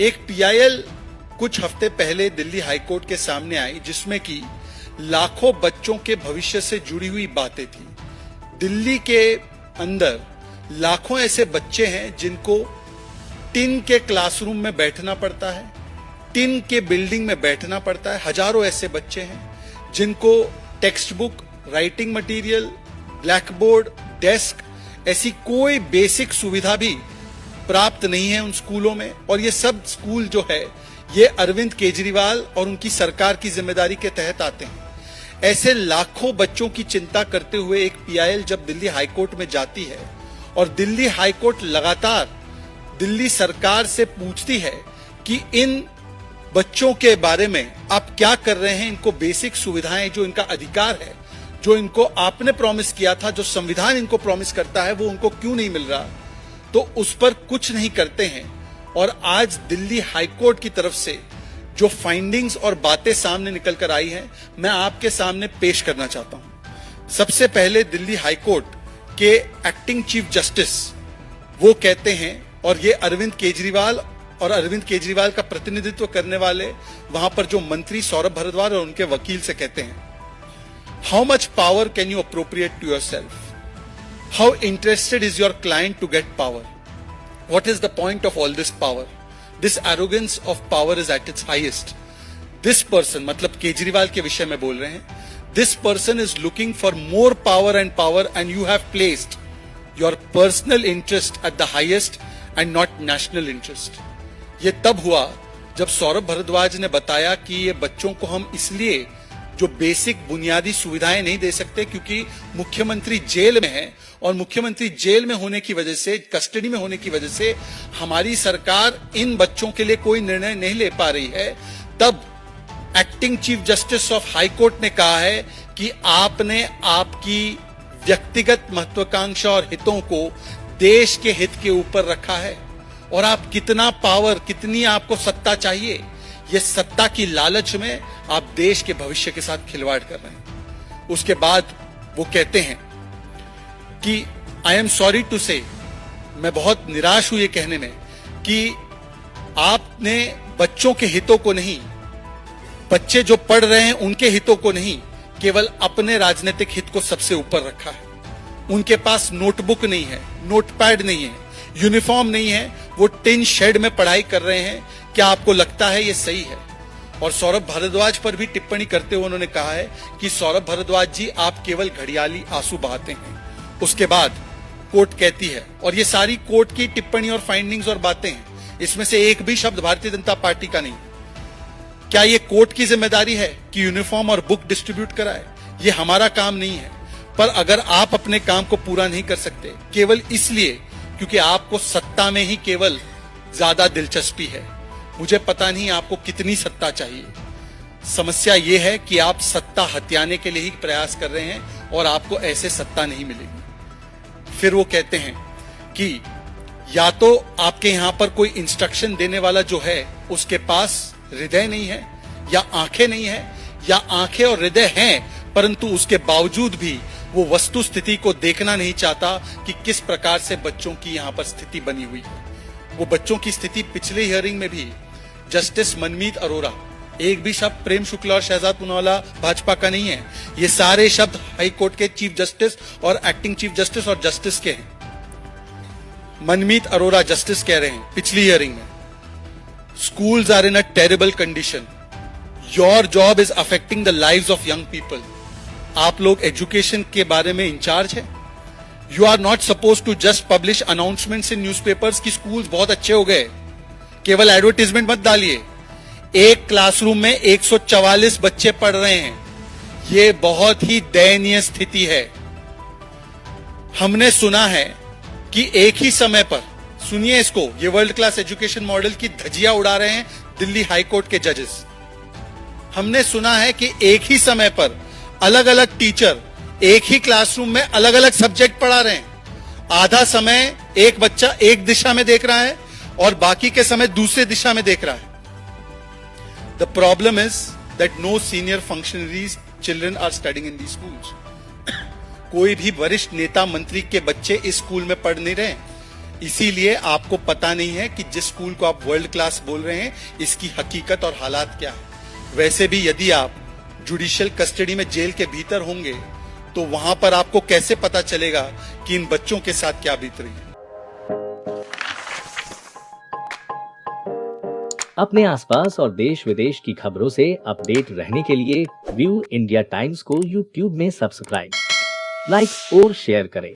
एक पीआईएल कुछ हफ्ते पहले दिल्ली हाईकोर्ट के सामने आई, जिसमें कि लाखों बच्चों के भविष्य से जुड़ी हुई बातें थी। दिल्ली के अंदर लाखों ऐसे बच्चे हैं जिनको टिन के क्लासरूम में बैठना पड़ता है, टिन के बिल्डिंग में बैठना पड़ता है। हजारों ऐसे बच्चे हैं जिनको text book, writing material, black board, desk, ऐसी कोई बेसिक सुविधा भी प्राप्त नहीं है उन स्कूलों में। और ये सब स्कूल जो है ये अरविंद केजरीवाल और उनकी सरकार की जिम्मेदारी के तहत आते हैं। ऐसे लाखों बच्चों की चिंता करते हुए एक पीआईएल जब दिल्ली हाईकोर्ट में जाती है और दिल्ली हाईकोर्ट लगातार दिल्ली सरकार से पूछती है कि इन बच्चों के बारे में आप क्या कर रहे हैं, इनको बेसिक सुविधाएं जो इनका अधिकार है, जो इनको आपने प्रॉमिस किया था, जो संविधान इनको प्रॉमिस करता है, वो उनको क्यों नहीं मिल रहा, तो उस पर कुछ नहीं करते हैं। और आज दिल्ली हाईकोर्ट की तरफ से जो फाइंडिंग्स और बातें सामने निकल कर आई हैं, मैं आपके सामने पेश करना चाहता हूं। सबसे पहले दिल्ली हाईकोर्ट के एक्टिंग चीफ जस्टिस वो कहते हैं, और ये अरविंद केजरीवाल और अरविंद केजरीवाल का प्रतिनिधित्व करने वाले वहां पर जो मंत्री सौरभ भारद्वाज और उनके वकील से कहते हैं, how much power can you appropriate to yourself? How interested is your client to get power? What is the point of all this power? This arrogance of power is at its highest. This person, मतलब केजरीवाल के विषय में बोल रहे हैं, this person is looking for more power and you have placed your personal interest at the highest and not national interest. ये तब हुआ जब सौरभ भारद्वाज ने बताया कि ये बच्चों को हम इसलिए जो बेसिक बुनियादी सुविधाएं नहीं दे सकते क्योंकि मुख्यमंत्री जेल में है, और मुख्यमंत्री जेल में होने की वजह से, कस्टडी में होने की वजह से हमारी सरकार इन बच्चों के लिए कोई निर्णय नहीं ले पा रही है। तब acting chief justice of high court ने कहा है कि आपने आपकी व्यक्तिगत महत्वाकांक्षा और हितों को देश के हित के ऊपर रखा है, और आप कितना पावर, कितनी आपको सत्ता चाहिए, ये सत्ता की लालच में आप देश के भविष्य के साथ खिलवाड़ कर रहे हैं। उसके बाद वो कहते हैं कि आई एम सॉरी टू से, मैं बहुत निराश हूं ये कहने में कि आपने बच्चों के हितों को नहीं, बच्चे जो पढ़ रहे हैं उनके हितों को नहीं, केवल अपने राजनीतिक हित को सबसे ऊपर रखा है। उनके पास नोटबुक नहीं है, नोटपैड नहीं है, यूनिफॉर्म नहीं है, वो टिन शेड में पढ़ाई कर रहे हैं। क्या आपको लगता है ये सही है? और सौरभ भारद्वाज पर भी टिप्पणी करते हुए उन्होंने कहा है कि सौरभ भारद्वाज जी, आप केवल घड़ियाली आंसू बहाते हैं। उसके बाद कोर्ट कहती है, और ये सारी कोर्ट की टिप्पणी और फाइंडिंग्स और बातें हैं, इसमें से एक भी शब्द भारतीय जनता पार्टी का नहीं। क्या ये कोर्ट की जिम्मेदारी है कि यूनिफॉर्म और बुक डिस्ट्रीब्यूट कराए? ये हमारा काम नहीं है। पर अगर आप अपने काम को पूरा नहीं कर सकते केवल इसलिए क्योंकि आपको सत्ता में ही केवल ज्यादा दिलचस्पी है, मुझे पता नहीं आपको कितनी सत्ता चाहिए। समस्या यह है कि आप सत्ता हथियाने के लिए ही प्रयास कर रहे हैं और आपको ऐसे सत्ता नहीं मिलेगी। फिर वो कहते हैं कि या तो आपके यहां पर कोई इंस्ट्रक्शन देने वाला जो है उसके पास हृदय नहीं है, या आंखें नहीं है, या आंखें और हृदय हैं परंतु उसके बावजूद भी वो वस्तु स्थिति को देखना नहीं चाहता कि किस प्रकार से बच्चों की यहां पर स्थिति बनी हुई है। वो बच्चों की स्थिति पिछले हियरिंग में भी जस्टिस मनमीत अरोरा, एक भी शब्द प्रेम शुक्ला और शहजाद पूनावाला भाजपा का नहीं है, ये सारे शब्द हाई कोर्ट के चीफ जस्टिस और एक्टिंग चीफ जस्टिस और जस्टिस के हैं। मनमीत अरोरा जस्टिस कह रहे हैं पिछली हियरिंग में, schools are in a terrible condition, your job is affecting the lives of young people. आप लोग एजुकेशन के बारे में इंचार्ज है। You are not suppose to just publish announcements in newspapers कि स्कूल्स बहुत अच्छे हो गए, केवल एडवर्टीजमेंट मत डालिए। एक क्लासरूम में 144 बच्चे पढ़ रहे हैं, ये बहुत ही दयनीय स्थिति है। हमने सुना है कि एक ही समय पर, सुनिए इसको, ये वर्ल्ड क्लास एजुकेशन मॉडल की धजिया उड़ा रहे हैं दिल्ली हाईकोर्ट के जजेस। हमने सुना है कि एक ही समय पर अलग अलग टीचर एक ही क्लासरूम में अलग अलग सब्जेक्ट पढ़ा रहे हैं। आधा समय एक बच्चा एक दिशा में देख रहा है और बाकी के समय दूसरे दिशा में देख रहा है। The problem is that no senior functionaries children are studying in the schools. कोई भी वरिष्ठ नेता मंत्री के बच्चे इस स्कूल में पढ़ नहीं रहे। इसीलिए आपको पता नहीं है कि जिस स्कूल को आप वर्ल्ड क्लास बोल रहे हैं इसकी हकीकत और हालात क्या है। वैसे भी यदि आप जुडिशियल कस्टडी में जेल के भीतर होंगे तो वहां पर आपको कैसे पता चलेगा कि इन बच्चों के साथ क्या बीत रही है। अपने आसपास और देश विदेश की खबरों से अपडेट रहने के लिए व्यू इंडिया टाइम्स को यूट्यूब में सब्सक्राइब, लाइक और शेयर करें।